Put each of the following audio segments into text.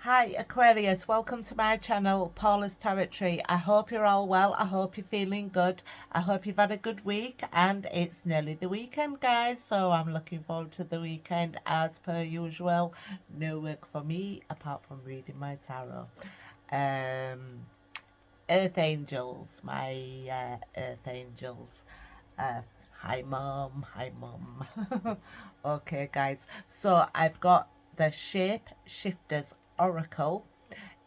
Hi Aquarius, welcome to my channel, Paula's Territory. I hope you're all well. I hope you're feeling good. I hope you've had a good week, and it's nearly the weekend, guys, so I'm looking forward to the weekend as per usual. No work for me apart from reading my tarot. Earth angels, my earth angels. uh, Hi mom, hi mom. Okay guys, so I've got the Shapeshifters Oracle.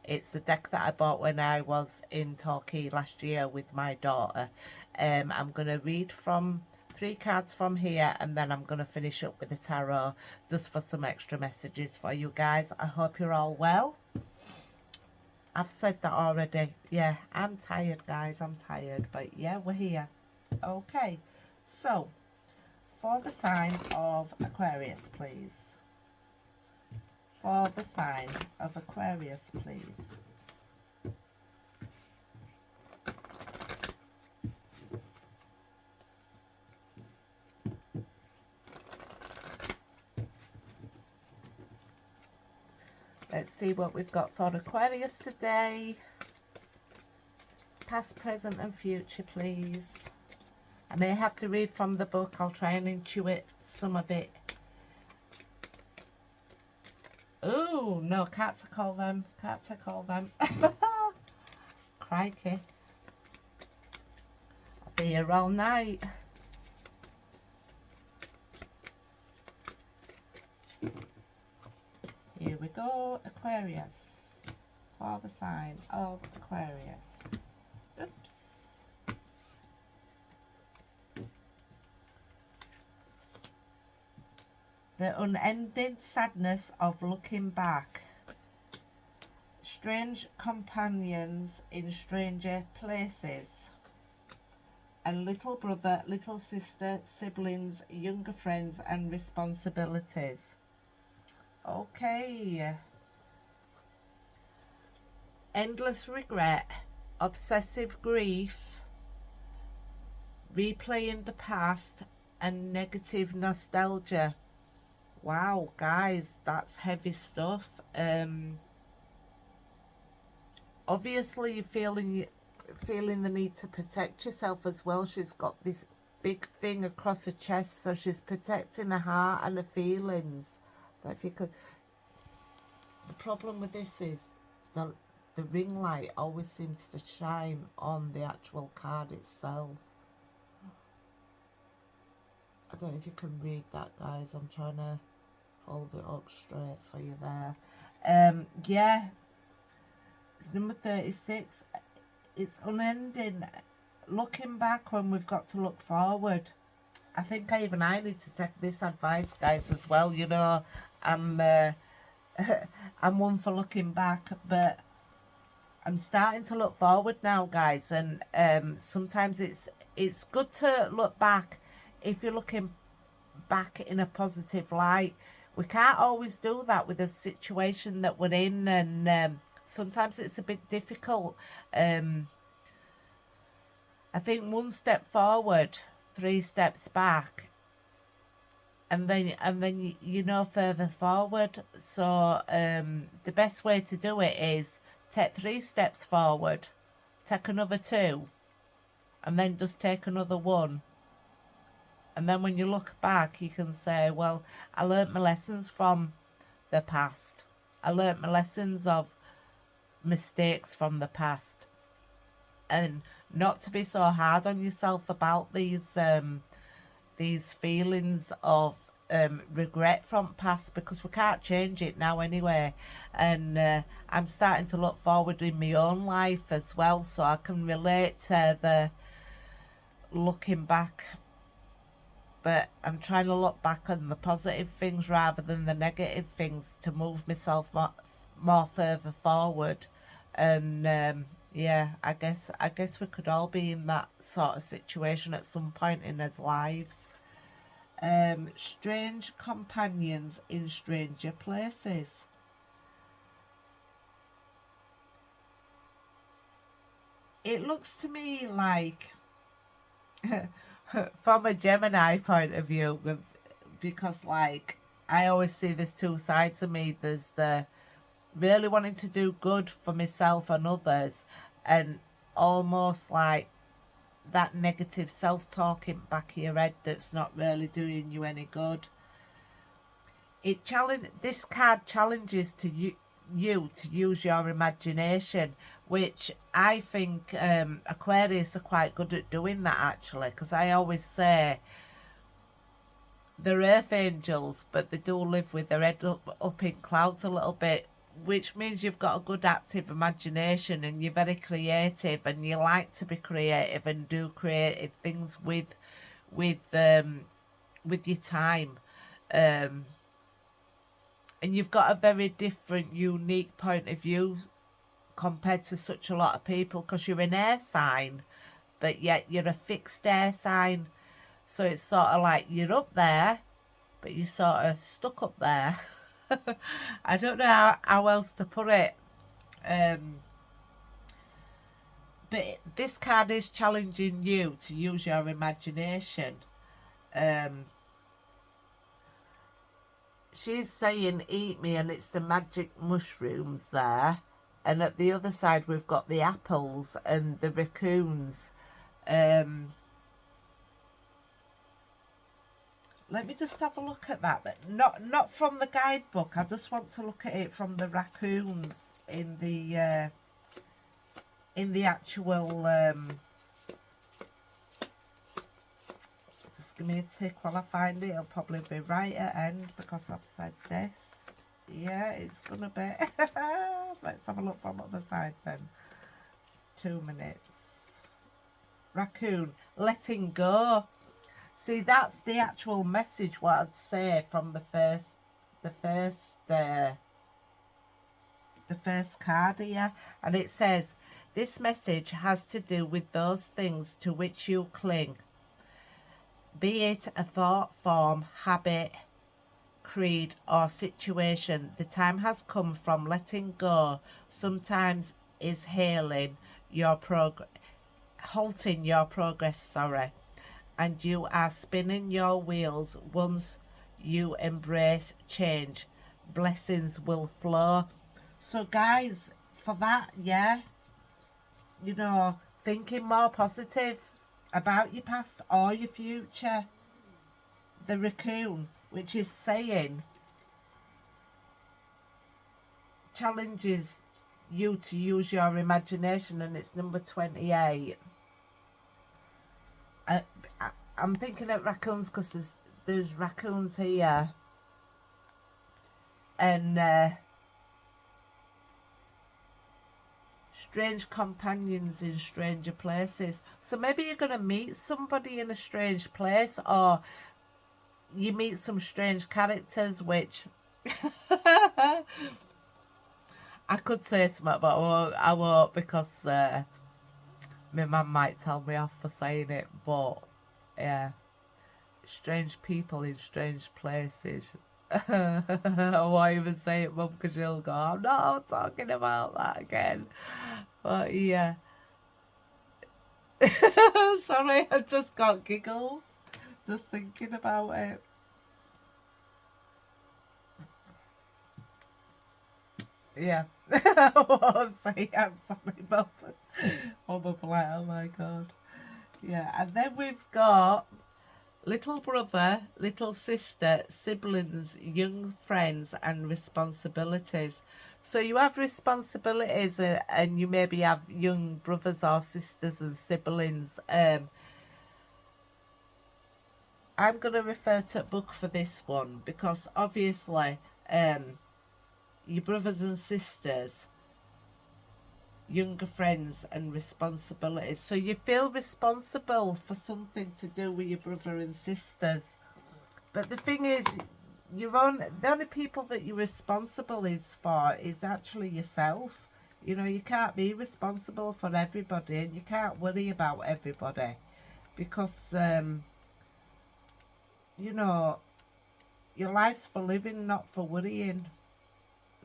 It's the deck that I bought when I was in Torquay last year with my daughter. I'm going to read from 3 cards from here, and then I'm going to finish up with the tarot just for some extra messages for you guys. I hope you're all well. I've said that already. Yeah, I'm tired, guys. I'm tired. But yeah, we're here. Okay. So, for the sign of Aquarius, please. For the sign of Aquarius, please. Let's see what we've got for Aquarius today. Past, present and future, please. I may have to read from the book. I'll try and intuit some of it. Oh, no, can't call them. Can't call them. Crikey. I'll be here all night. Here we go, Aquarius. For the sign of Aquarius. Oops. The unending sadness of looking back. Strange companions in stranger places. And little brother, little sister, siblings, younger friends and responsibilities. Okay. Endless regret, obsessive grief, replaying the past and negative nostalgia. Wow, guys, that's heavy stuff. Obviously you're feeling the need to protect yourself as well. She's got this big thing across her chest, so she's protecting her heart and her feelings. So if you could, the problem with this is the ring light always seems to shine on the actual card itself. I don't know if you can read that, guys. I'm trying to hold it up straight for you there. Yeah, it's number 36. It's unending looking back when we've got to look forward. I think I need to take this advice, guys, as well. You know, I'm I'm one for looking back, but I'm starting to look forward now, guys. And sometimes it's good to look back if you're looking back in a positive light. We can't always do that with the situation that we're in, and sometimes it's a bit difficult. I think 1 step forward, 3 steps back, and then you know further forward. So the best way to do it is take 3 steps forward, take another 2, and then just take another 1. And then when you look back, you can say, well, I learnt my lessons from the past. I learnt my lessons of mistakes from the past. And not to be so hard on yourself about these feelings of regret from past, because we can't change it now anyway. And I'm starting to look forward in my own life as well, so I can relate to the looking back. But I'm trying to look back on the positive things rather than the negative things to move myself more further forward. And yeah, I guess we could all be in that sort of situation at some point in our lives. Strange companions in stranger places. It looks to me like from a Gemini point of view, because like I always see there's 2 sides of me. There's the really wanting to do good for myself and others, and almost like that negative self-talk in back of your head that's not really doing you any good. This card challenges to you to use your imagination, which I think Aquarius are quite good at doing that, actually, because I always say they're earth angels, but they do live with their head up in clouds a little bit, which means you've got a good active imagination and you're very creative and you like to be creative and do creative things with your time. And you've got a very different, unique point of view compared to such a lot of people, because you're an air sign, but yet you're a fixed air sign. So it's sort of like you're up there, but you're sort of stuck up there. I don't know how else to put it. But this card is challenging you to use your imagination. She's saying eat me, and it's the magic mushrooms there. And at the other side we've got the apples and the raccoons. Let me just have a look at that. But not from the guidebook. I just want to look at it from the raccoons in the actual. Just give me a tick while I find it. It'll probably be right at end because I've said this. Yeah, it's gonna be. Let's have a look from the other side then. 2 minutes. Raccoon, letting go. See, that's the actual message, what I'd say from the first card here. And it says, this message has to do with those things to which you cling. Be it a thought, form, habit, creed, or situation. The time has come from letting go. Sometimes is halting your progress, and you are spinning your wheels. Once you embrace change, blessings will flow. So guys, for that, yeah, you know, thinking more positive about your past or your future. The raccoon, which is saying, challenges you to use your imagination, and it's number 28. I'm thinking of raccoons because there's raccoons here, and strange companions in stranger places. So maybe you're going to meet somebody in a strange place, or you meet some strange characters, which I could say something, but I won't because my mum might tell me off for saying it. But yeah, strange people in strange places. I won't even say it, mum, because she'll go, I'm not talking about that again. But yeah. Sorry, I just got giggles just thinking about it. Yeah. I won't say, I'm sorry, Mum. Oh my God. Yeah, and then we've got little brother, little sister, siblings, young friends, and responsibilities. So you have responsibilities, and you maybe have young brothers or sisters and siblings. I'm going to refer to a book for this one because obviously your brothers and sisters, younger friends, and responsibilities. So you feel responsible for something to do with your brother and sisters. But the thing is, the only people that you're responsible for is actually yourself. You know, you can't be responsible for everybody, and you can't worry about everybody because, you know, your life's for living, not for worrying.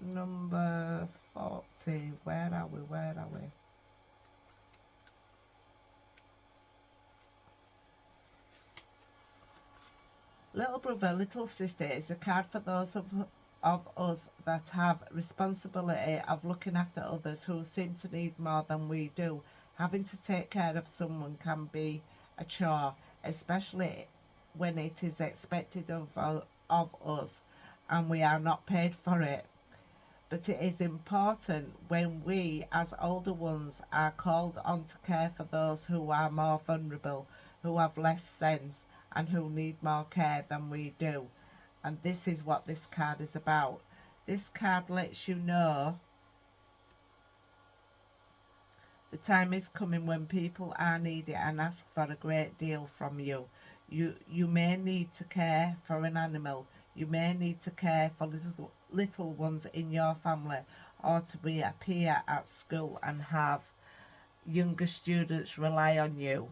Number 40. Where are we? Little brother, little sister is a card for those of of us that have responsibility of looking after others who seem to need more than we do. Having to take care of someone can be a chore, especially when it is expected of us and we are not paid for it. But it is important when we, as older ones, are called on to care for those who are more vulnerable, who have less sense, and who need more care than we do. And this is what this card is about. This card lets you know the time is coming when people are needy and ask for a great deal from you. You may need to care for an animal. You may need to care for little ones in your family, or to be a peer at school and have younger students rely on you.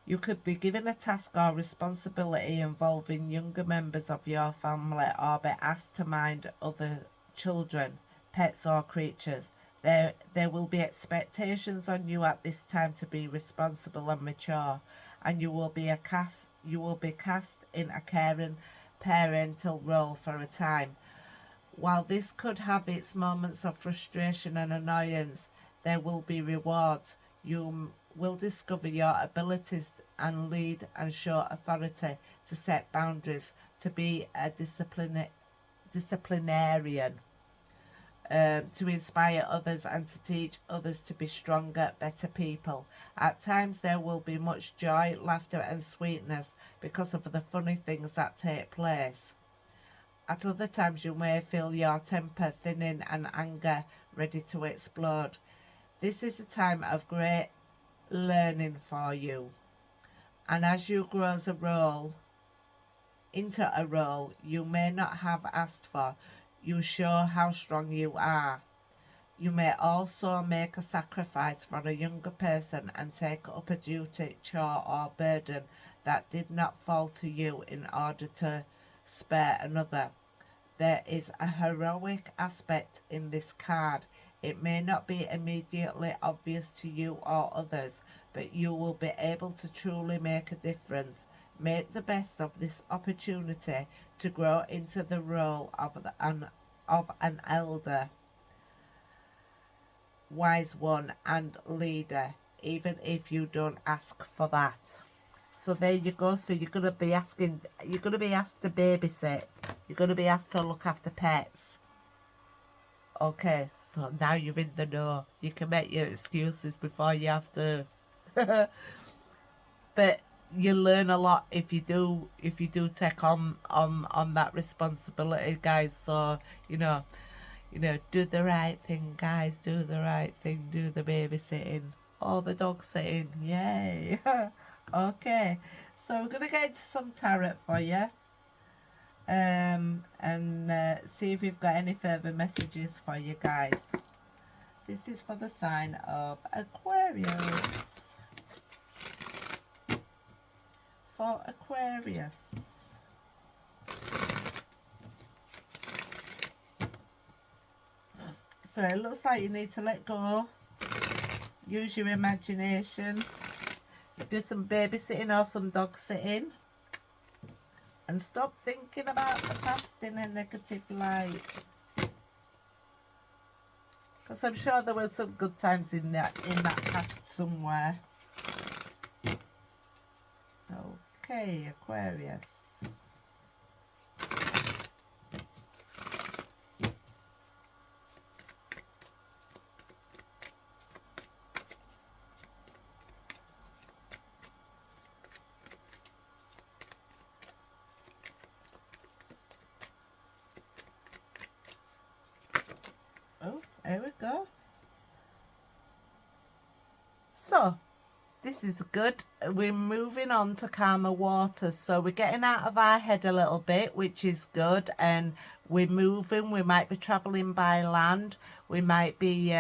You could be given a task or responsibility involving younger members of your family, or be asked to mind other children, pets or creatures. There will be expectations on you at this time to be responsible and mature, and you will be cast in a caring parental role for a time. While this could have its moments of frustration and annoyance, there will be rewards. You will discover your abilities and lead and show authority, to set boundaries, to be a disciplinarian, to inspire others and to teach others to be stronger, better people. At times there will be much joy, laughter and sweetness because of the funny things that take place. At other times you may feel your temper thinning and anger ready to explode. This is a time of great learning for you. And as you grow into a role you may not have asked for, you show how strong you are. You may also make a sacrifice for a younger person and take up a duty, chore or burden that did not fall to you in order to spare another. There is a heroic aspect in this card. It may not be immediately obvious to you or others, but you will be able to truly make a difference. Make the best of this opportunity to grow into the role of an elder, wise one and leader, even if you don't ask for that. So there you go. So you're going to be asked to babysit. You're going to be asked to look after pets. Okay, so now you're in the know. You can make your excuses before you have to. But you learn a lot if you do take on that responsibility, guys. So you know, do the right thing, guys. Do the right thing. Do the babysitting or the dog sitting. Yay! Okay, so we're gonna get into some tarot for you, and see if we've got any further messages for you guys. This is for the sign of Aquarius. For Aquarius. So it looks like you need to let go, use your imagination, do some babysitting or some dog sitting, and stop thinking about the past in a negative light. Because I'm sure there were some good times in that past somewhere. Okay, Aquarius. Oh, there we go. So, this is good. We're moving on to calmer waters. So we're getting out of our head a little bit, which is good. And we're moving. We might be travelling by land. We might be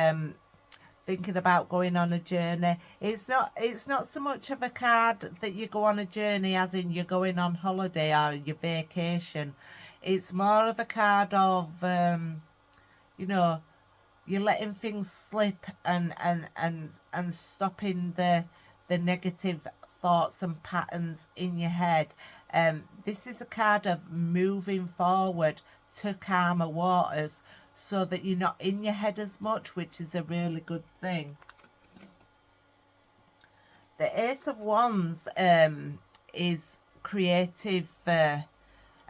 thinking about going on a journey. It's not so much of a card that you go on a journey as in you're going on holiday or your vacation. It's more of a card of, you know, you're letting things slip and stopping the negative thoughts and patterns in your head. This is a card of moving forward to calmer waters so that you're not in your head as much, which is a really good thing. The Ace of Wands is creative, a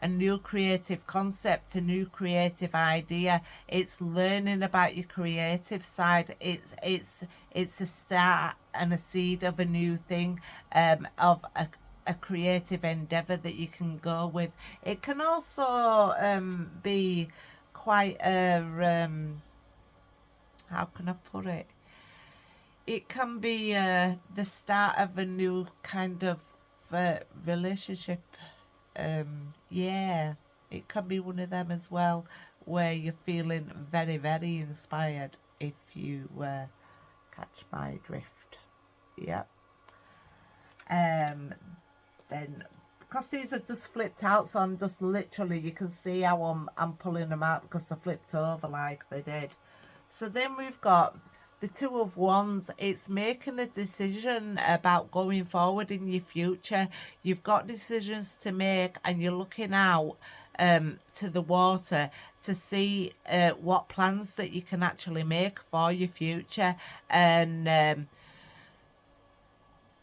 new creative concept, a new creative idea. It's learning about your creative side. It's a start and a seed of a new thing, of a creative endeavor that you can go with. It can also be quite a how can I put it? It can be the start of a new kind of relationship. Yeah, it can be one of them as well, where you're feeling very, very inspired, if you catch my drift. Yep. Then, because these are just flipped out, so I'm just literally, you can see how I'm pulling them out because they're flipped over like they did. So then we've got the Two of Wands. It's making a decision about going forward in your future. You've got decisions to make, and you're looking out to the water to see what plans that you can actually make for your future. And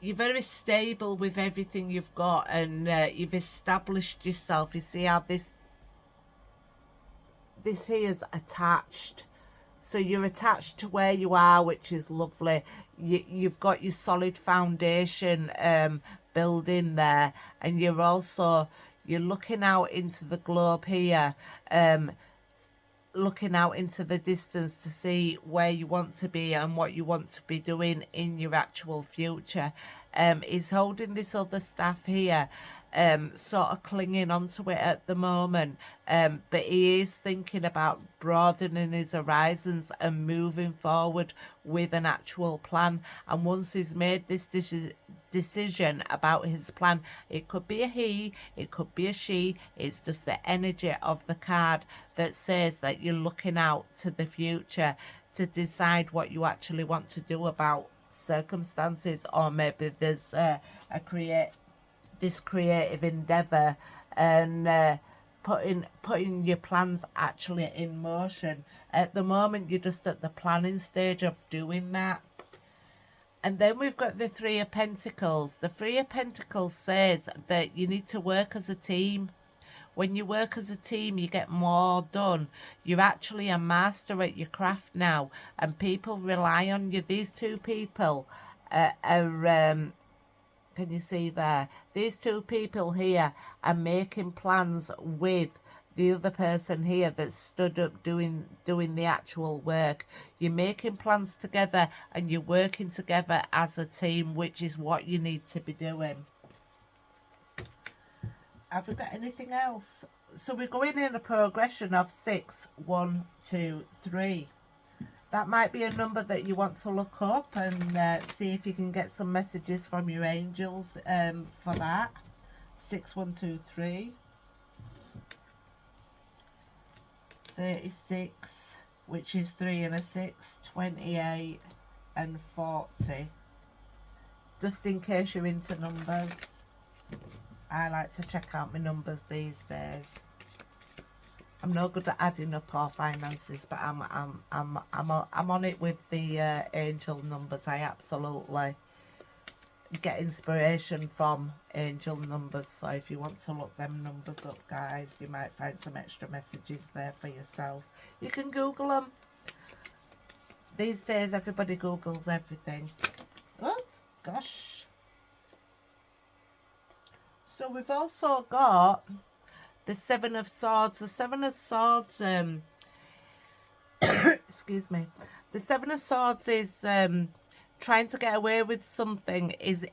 you're very stable with everything you've got, and you've established yourself. You see how this here's attached. So you're attached to where you are, which is lovely. You've got your solid foundation building there, and you're looking out into the globe here, looking out into the distance to see where you want to be and what you want to be doing in your actual future. He's holding this other staff here, sort of clinging onto it at the moment, but he is thinking about broadening his horizons and moving forward with an actual plan. And once he's made this decision about his plan, it could be a he, it could be a she, it's just the energy of the card that says that you're looking out to the future to decide what you actually want to do about circumstances, or maybe there's this creative endeavor, and putting your plans actually in motion. At the moment, you're just at the planning stage of doing that. And then we've got the Three of Pentacles. The Three of Pentacles says that you need to work as a team. When you work as a team, you get more done. You're actually a master at your craft now, and people rely on you. These two people are can you see there? These two people here are making plans with the other person here that stood up doing the actual work. You're making plans together, and you're working together as a team, which is what you need to be doing. Have we got anything else? So we're going in a progression of 6, 1, 2, 3. That might be a number that you want to look up and see if you can get some messages from your angels for that. 6, 1, 2, 3. 36, which is 3 and a 6. 28 and 40. Just in case you're into numbers. I like to check out my numbers these days. I'm no good at adding up our finances, but I'm on it with the angel numbers. I absolutely get inspiration from angel numbers. So if you want to look them numbers up, guys, you might find some extra messages there for yourself. You can Google them. These days, everybody Googles everything. Oh, gosh. So we've also got the Seven of Swords. The Seven of Swords, excuse me. The Seven of Swords is trying to get away with something, is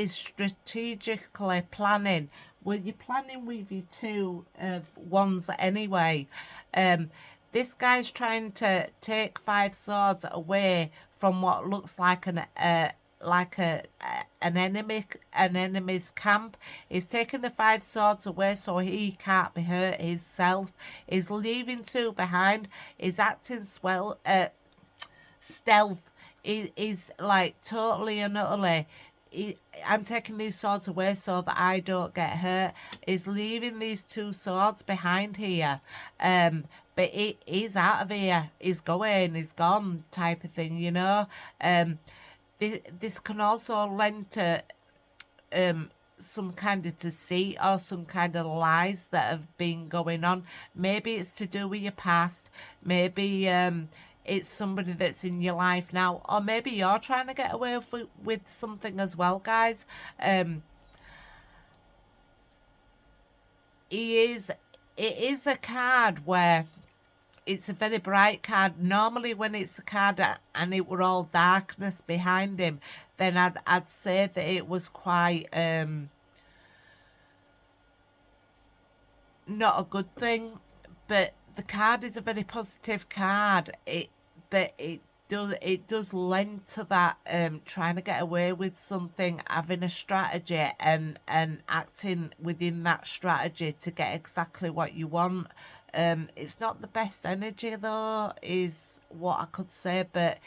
strategically planning. Well, you're planning with your Two of Wands anyway. This guy's trying to take 5 swords away from what looks like an enemy's camp. He's taking the 5 swords away so he can't be hurt himself. He's leaving 2 behind. He's acting stealth. He's like totally and utterly I'm taking these swords away so that I don't get hurt. He's leaving these two swords behind here. But he's out of here. He's going, he's gone type of thing, you know. This can also lend to some kind of deceit or some kind of lies that have been going on. Maybe it's to do with your past. Maybe it's somebody that's in your life now, or maybe you're trying to get away with something as well, guys. It is a card where it's a very bright card. Normally when it's a card and it were all darkness behind him, then I'd say that it was quite not a good thing. But the card is a very positive card. But it does lend to that trying to get away with something, having a strategy and acting within that strategy to get exactly what you want. It's not the best energy though, is what I could say. But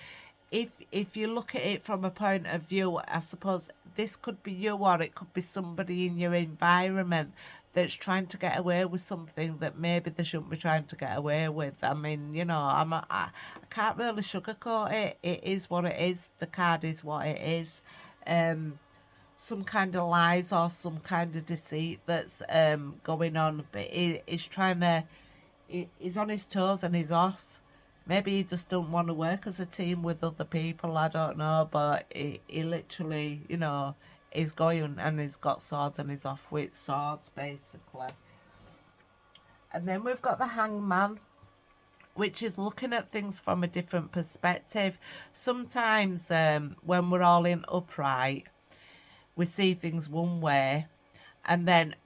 if you look at it from a point of view, I suppose this could be you, or it could be somebody in your environment that's trying to get away with something that maybe they shouldn't be trying to get away with. I mean, you know, I can't really sugarcoat it. It is what it is. The card is what it is. Some kind of lies or some kind of deceit that's going on, but he's trying to. He's on his toes and he's off. Maybe he just don't want to work as a team with other people. I don't know, but he literally, you know, is going and he's got swords and he's off with swords, basically. And then we've got the Hangman, which is looking at things from a different perspective. Sometimes when we're all in upright, we see things one way, and then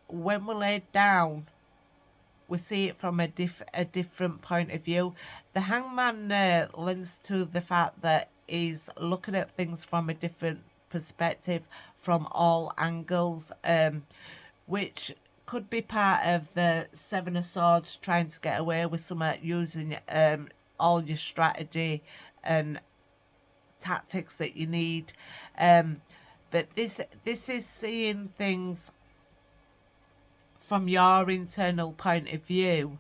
when we're laid down, we see it from a different point of view. The Hangman lends to the fact that he's looking at things from a different perspective, from all angles, which could be part of the Seven of Swords, trying to get away with something, using all your strategy and tactics that you need. But this is seeing things from your internal point of view,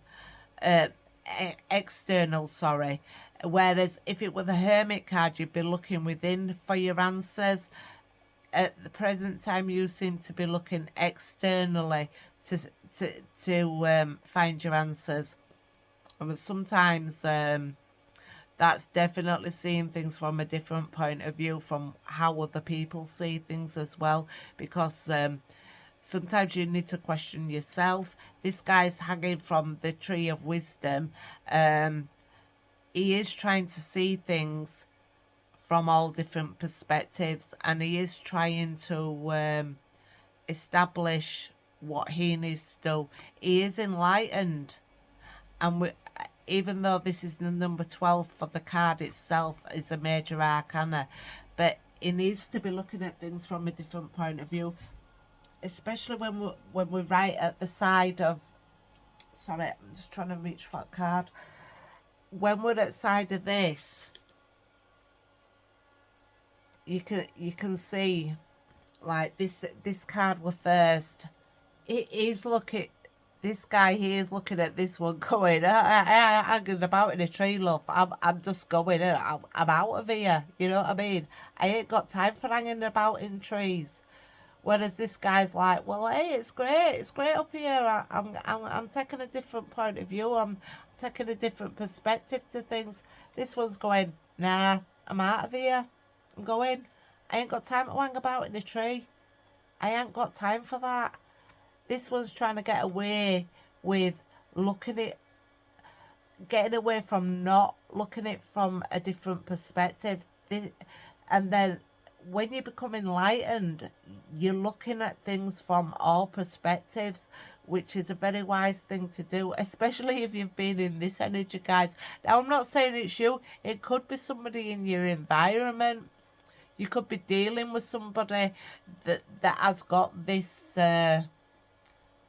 external, sorry. Whereas if it were the Hermit card, you'd be looking within for your answers. At the present time, you seem to be looking externally to find your answers. And sometimes that's definitely seeing things from a different point of view, from how other people see things as well, because sometimes you need to question yourself. This guy's hanging from the tree of wisdom. He is trying to see things from all different perspectives, and he is trying to establish what he needs to do. He is enlightened, and even though this is the number 12 for the card itself, is a major arcana, but he needs to be looking at things from a different point of view, especially when we're right at the side of, sorry, I'm just trying to reach for that card. When we're at the side of this, you can see, like, this card were first. It is looking, this guy here is looking at this one going, I hanging about in a tree, love. I'm just going, I'm out of here. You know what I mean? I ain't got time for hanging about in trees. Whereas this guy's like, well, hey, it's great up here. I'm taking a different point of view. I'm taking a different perspective to things. This one's going, nah, I'm out of here. I'm going. I ain't got time to hang about in a tree. I ain't got time for that. This one's trying to get away with looking at, getting away from not looking at it from a different perspective. And then when you become enlightened, you're looking at things from all perspectives, which is a very wise thing to do, especially if you've been in this energy, guys. Now, I'm not saying it's you. It could be somebody in your environment. You could be dealing with somebody that has got this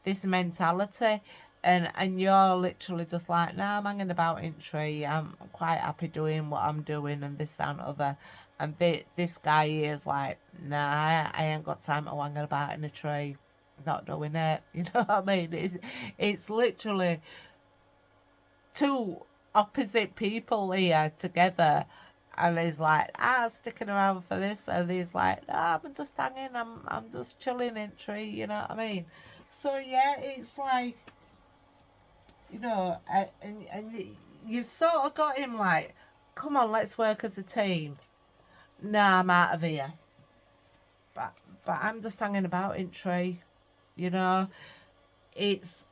this mentality, and you're literally just like, nah, I'm hanging about in tree. I'm quite happy doing what I'm doing, and this, that, and other. And this guy here is like, nah, I ain't got time to hang about in a tree. Not doing it. You know what I mean? It's literally two opposite people here together. And he's like, sticking around for this. And he's like, I'm just hanging. I'm just chilling in tree. You know what I mean? So yeah, it's like, you know, and you've sort of got him like, come on, let's work as a team. Nah, I'm out of here. But I'm just hanging about in tree. You know, it's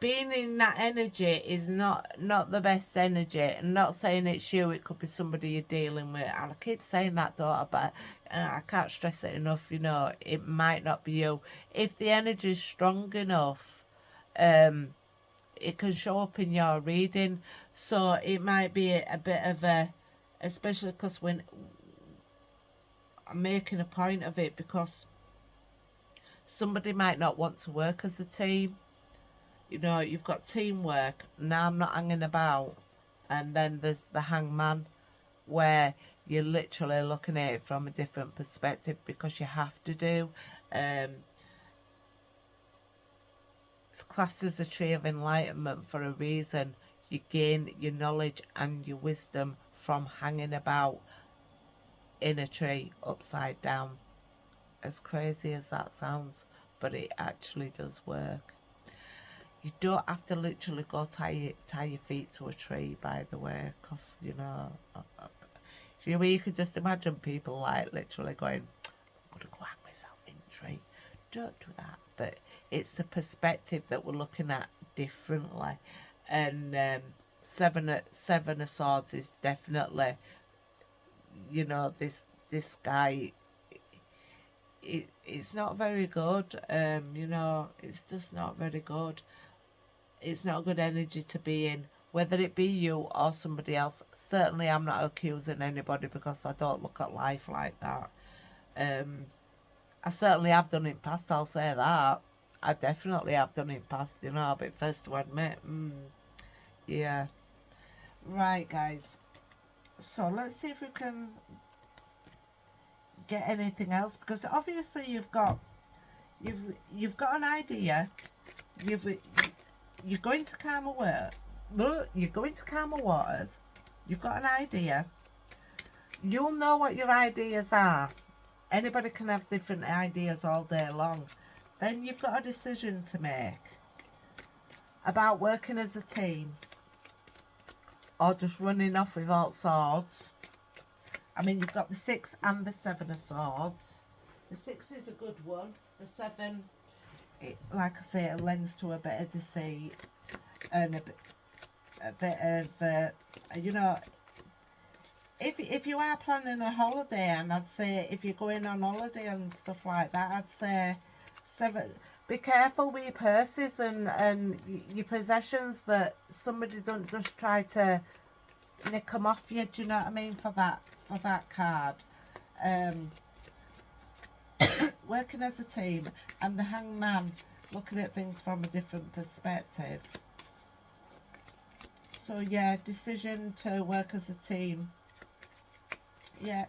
being in that energy is not the best energy. I'm not saying it's you, it could be somebody you're dealing with. And I keep saying that, daughter, but I can't stress it enough. You know, it might not be you. If the energy is strong enough, it can show up in your reading. So it might be a bit of a, especially because when I'm making a point of it, because somebody might not want to work as a team. You know, you've got teamwork. Now I'm not hanging about. And then there's the hangman, where you're literally looking at it from a different perspective because you have to do. It's classed as a tree of enlightenment for a reason. You gain your knowledge and your wisdom from hanging about in a tree upside down. As crazy as that sounds, but it actually does work. You don't have to literally go tie your feet to a tree, by the way, because, you know, you can just imagine people like literally going, I'm going to go hang myself in a tree. Don't do that. But it's the perspective that we're looking at differently. And seven of Swords is definitely, you know, this guy, it's not very good. You know, it's just not very good. It's not good energy to be in, whether it be you or somebody else. Certainly I'm not accusing anybody because I don't look at life like that. I certainly have done it in past, I'll say that. I definitely have done it in past, you know, but first to admit, yeah. Right, guys. So let's see if we can get anything else, because obviously you've got an idea. You're going to calmer work. You're going to calmer waters. You've got an idea. You'll know what your ideas are. Anybody can have different ideas all day long. Then you've got a decision to make about working as a team or just running off with all swords. I mean, you've got the 6 and the 7 of Swords. The 6 is a good one. The 7, like I say, it lends to a bit of deceit and a bit of, you know, if you are planning a holiday, and I'd say if you're going on holiday and stuff like that, I'd say 7. Be careful with your purses and your possessions, that somebody don't just try to nick them off you. Do you know what I mean, for that card? Working as a team, and the hangman, looking at things from a different perspective. So yeah, decision to work as a team. Yeah,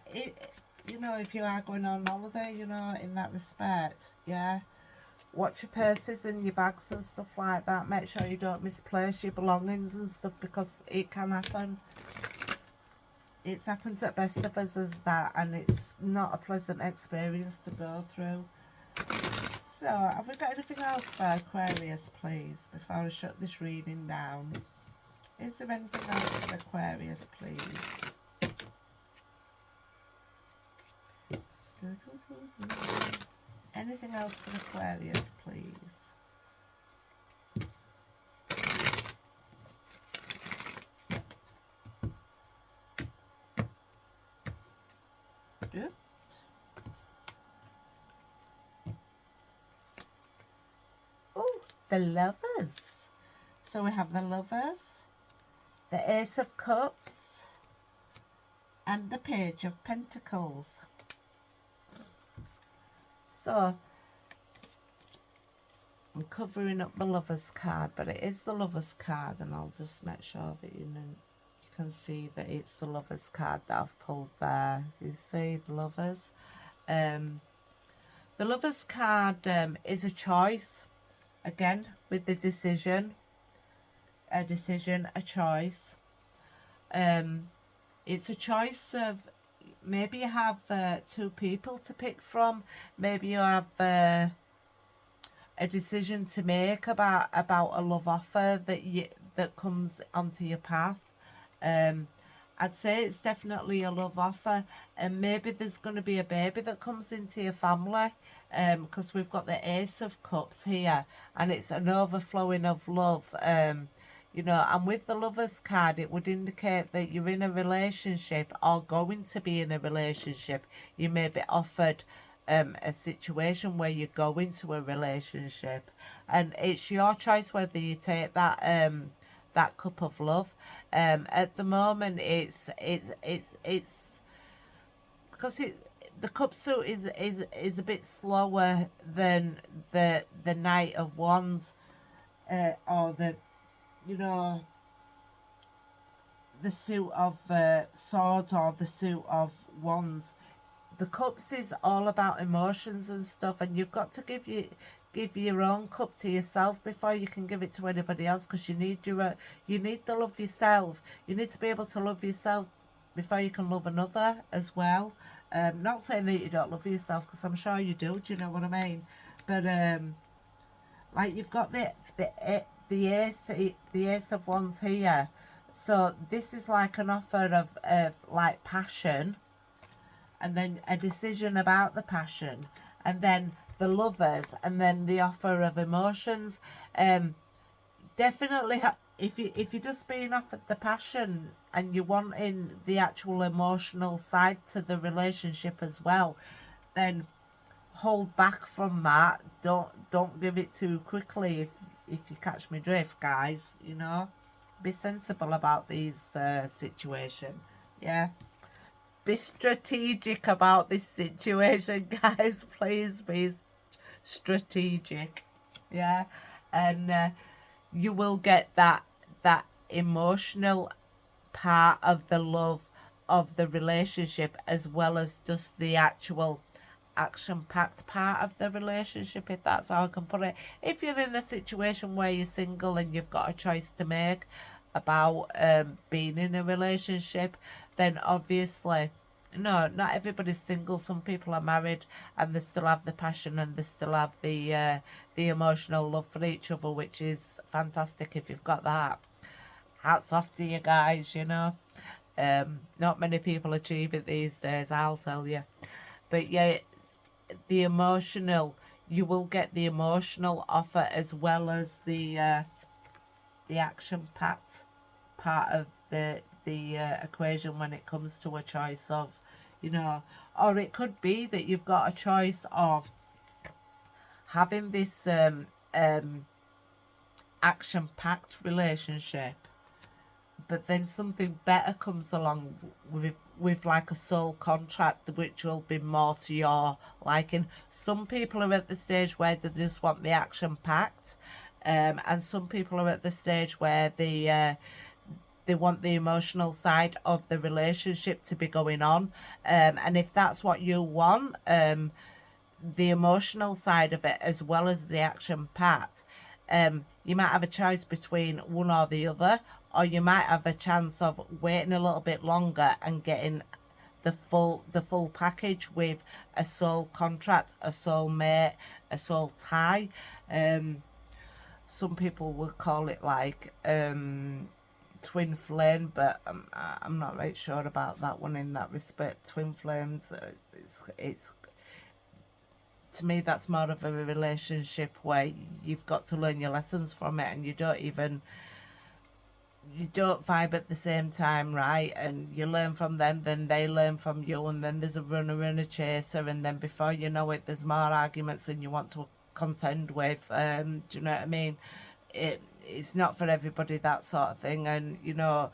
you know, if you are going on holiday, you know, in that respect, yeah. Watch your purses and your bags and stuff like that. Make sure you don't misplace your belongings and stuff, because it can happen. It's happened to the best of us as that, and it's not a pleasant experience to go through. So, have we got anything else for Aquarius, please, before I shut this reading down? Is there anything else for Aquarius, please? Anything else for Aquarius, please? Good. Oh, the Lovers. So we have the Lovers, the Ace of Cups, and the Page of Pentacles. So I'm covering up the Lovers card, but it is the Lovers card, and I'll just make sure that you can see that it's the Lovers card that I've pulled there. You see the Lovers. The Lovers card is a choice. Again, with the decision, a choice. It's a choice of, maybe you have two people to pick from. Maybe you have a decision to make about a love offer that comes onto your path. I'd say it's definitely a love offer, and maybe there's going to be a baby that comes into your family, because we've got the Ace of Cups here, and it's an overflowing of love. You know, and with the Lovers card, it would indicate that you're in a relationship or going to be in a relationship. You may be offered a situation where you go into a relationship, and it's your choice whether you take that cup of love. At the moment, it's because the cup suit is a bit slower than the Knight of Wands, or the, you know, the suit of swords, or the suit of wands. The cups is all about emotions and stuff, and you've got to give your own cup to yourself before you can give it to anybody else, because you need to love yourself. You need to be able to love yourself before you can love another as well. Not saying that you don't love yourself, because I'm sure you do. Do you know what I mean? But like, you've got the ace of wands here, so this is like an offer of like passion, and then a decision about the passion, and then the Lovers, and then the offer of emotions. Definitely, if you're just being offered the passion and you're wanting the actual emotional side to the relationship as well, then hold back from that. Don't give it too quickly, if you catch me drift, guys. You know, be sensible about these situation. Yeah, be strategic about this situation, guys. Please be strategic. Yeah, and you will get that emotional part of the love of the relationship, as well as just the actual action-packed part of the relationship, if that's how I can put it. If you're in a situation where you're single and you've got a choice to make about being in a relationship, then obviously, no, not everybody's single. Some people are married and they still have the passion, and they still have the emotional love for each other, which is fantastic if you've got that. Hats off to you guys, you know. Not many people achieve it these days, I'll tell you. But yeah, the emotional, you will get the emotional offer, as well as the action-packed part of the equation when it comes to a choice of, you know. Or it could be that you've got a choice of having this action-packed relationship, but then something better comes along with like a soul contract, which will be more to your liking. Some people are at the stage where they just want the action packed, and some people are at the stage where they want the emotional side of the relationship to be going on, and if that's what you want, the emotional side of it as well as the action packed, you might have a choice between one or the other, or you might have a chance of waiting a little bit longer and getting the full package with a soul contract, a soul mate, a soul tie. Some people will call it like twin flame, but I'm not right sure about that one in that respect. Twin flames, it's to me, that's more of a relationship where you've got to learn your lessons from it, and you don't vibe at the same time, right? And you learn from them, then they learn from you, and then there's a runner and a chaser, and then before you know it, there's more arguments than you want to contend with. Do you know what I mean? It's not for everybody, that sort of thing, and you know,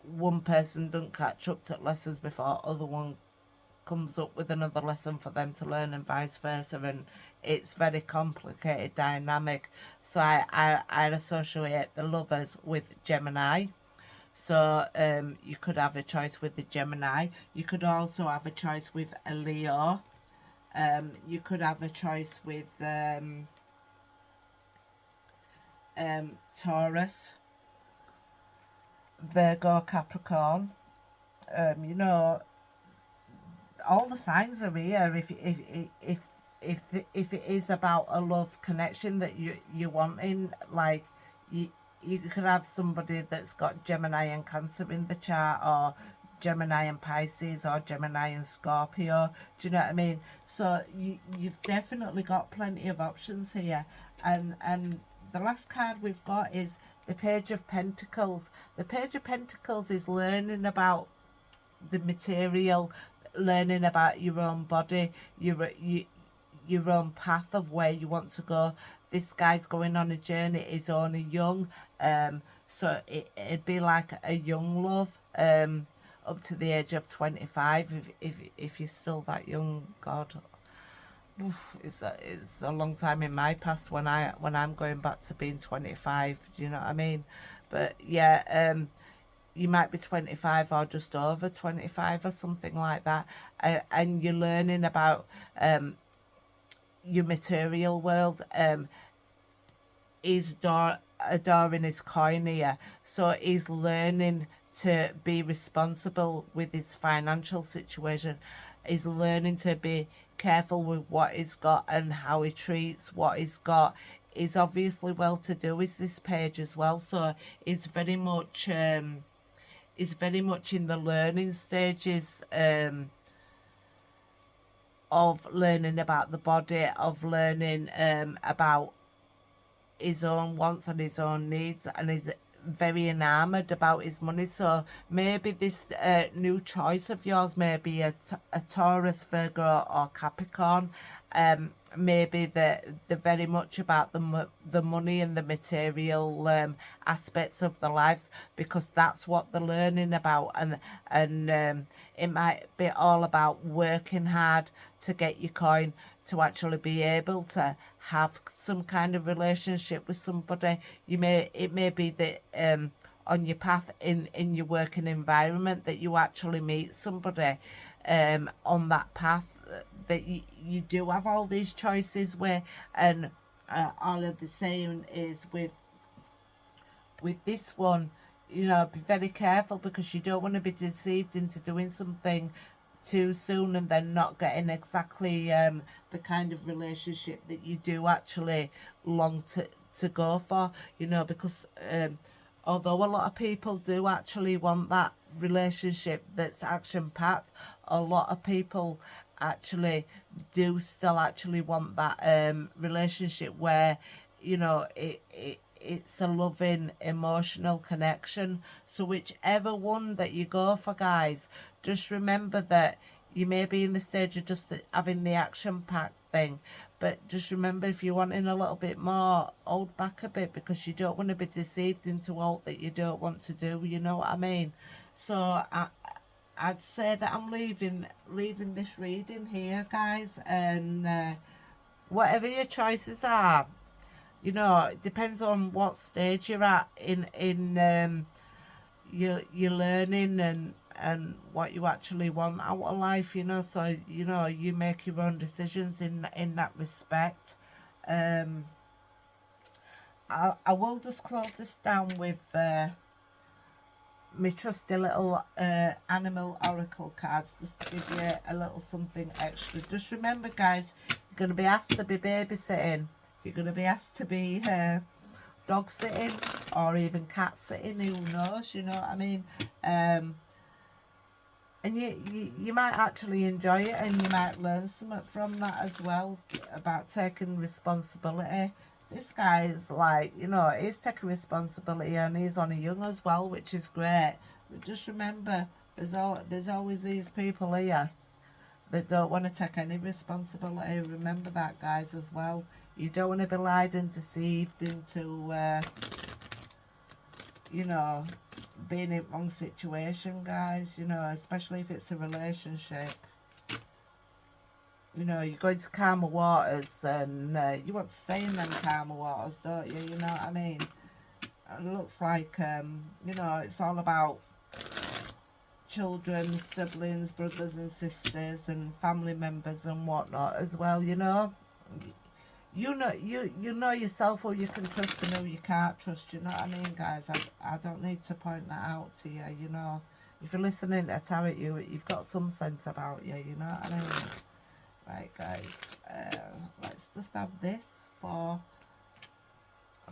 one person doesn't catch up to lessons before other one comes up with another lesson for them to learn, and vice versa, and it's very complicated dynamic. So I associate the Lovers with Gemini. So you could have a choice with the Gemini. You could also have a choice with a Leo. You could have a choice with Taurus, Virgo, Capricorn. You know, all the signs are here. If it is about a love connection that you're wanting, like you could have somebody that's got Gemini and Cancer in the chart, or Gemini and Pisces, or Gemini and Scorpio. Do you know what I mean? So you've definitely got plenty of options here. And the last card we've got is the Page of Pentacles. The Page of Pentacles is learning about the material, learning about your own body, your own path of where you want to go. This guy's going on a journey. He's only young, so it'd be like a young love, up to the age of 25. If you're still that young, God, it's a long time in my past when I'm going back to being 25. Do you know what I mean? But yeah, you might be 25 or just over 25 or something like that, and you're learning about your material world. He's adoring his coin here, so he's learning to be responsible with his financial situation. He's learning to be careful with what he's got and how he treats what he's got. He's obviously well to do, is this page as well, so he's very much in the learning stages, of learning about the body, of learning about his own wants and his own needs, and he's very enamored about his money. So maybe this new choice of yours may be a Taurus, Virgo, or Capricorn. Maybe they're very much about the money and the material aspects of their lives, because that's what they're learning about. And it might be all about working hard to get your coin, to actually be able to have some kind of relationship with somebody. It may be that on your path in your working environment that you actually meet somebody on that path, that you do have all these choices where. And all I'll be saying is with this one, you know, be very careful, because you don't want to be deceived into doing something too soon and then not getting exactly the kind of relationship that you do actually long to go for, you know, because although a lot of people do actually want that relationship that's action packed, a lot of people actually do still actually want that relationship where, you know, it's a loving emotional connection. So whichever one that you go for, guys, just remember that you may be in the stage of just having the action packed thing, but just remember, if you're wanting a little bit more, hold back a bit, because you don't want to be deceived into all that you don't want to do, you know what I mean? So I'd say that I'm leaving this reading here, guys, and whatever your choices are, you know, it depends on what stage you're at in your learning and what you actually want out of life, you know. So, you know, you make your own decisions in that respect. I will just close this down with my trusty little animal oracle cards, just to give you a little something extra. Just remember, guys, you're going to be asked to be babysitting. You're going to be asked to be dog sitting, or even cat sitting, who knows, you know what I mean? And you might actually enjoy it, and you might learn something from that as well, about taking responsibility. This guy is like, you know, he's taking responsibility, and he's on a young as well, which is great. But just remember, there's always these people here that don't want to take any responsibility. Remember that, guys, as well. You don't want to be lied and deceived into, you know, being in the wrong situation, guys, you know, especially if it's a relationship. You know, you're going to calmer waters, and you want to stay in them calmer waters, don't you? You know what I mean? it looks like, you know, it's all about children, siblings, brothers and sisters and family members and whatnot as well, you know. You know yourself who you can trust and who you can't trust, you know what I mean, guys? I don't need to point that out to you, you know. If you're listening to tarot, you've got some sense about you, you know what I mean? Right, guys, let's just have this for a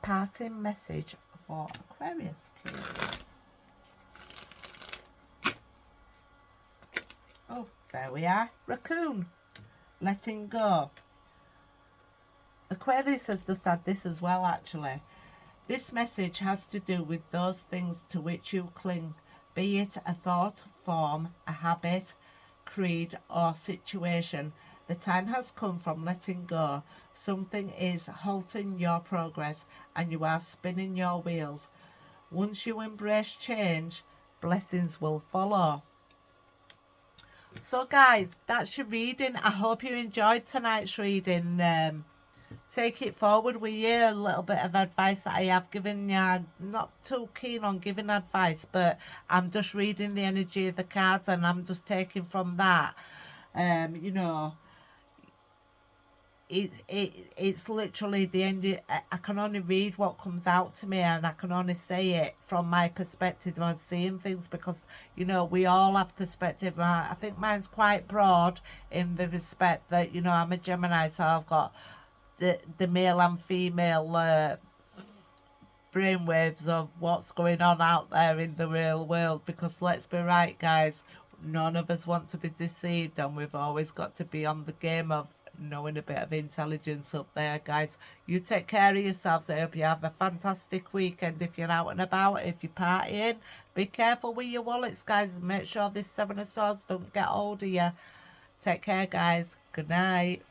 parting message for Aquarius, please. Oh, there we are. Raccoon. Letting go. Aquarius has just had this as well, actually. This message has to do with those things to which you cling, be it a thought, form, a habit, creed, or situation. The time has come from letting go. Something is halting your progress and you are spinning your wheels. Once you embrace change, blessings will follow. So guys, that's your reading. I hope you enjoyed tonight's reading. Take it forward with you. A little bit of advice that I have given you. I'm not too keen on giving advice, but I'm just reading the energy of the cards and I'm just taking from that. You know, it's literally the end. I can only read what comes out to me and I can only say it from my perspective on seeing things, because you know we all have perspective. I think mine's quite broad in the respect that, you know, I'm a Gemini, so I've got the male and female brainwaves of what's going on out there in the real world, because let's be right, guys, none of us want to be deceived and we've always got to be on the game of knowing a bit of intelligence up there, guys. You take care of yourselves. I hope you have a fantastic weekend. If you're out and about, if you're partying, be careful with your wallets, guys. Make sure this Seven of Swords don't get hold of you. Take care, guys. Good night.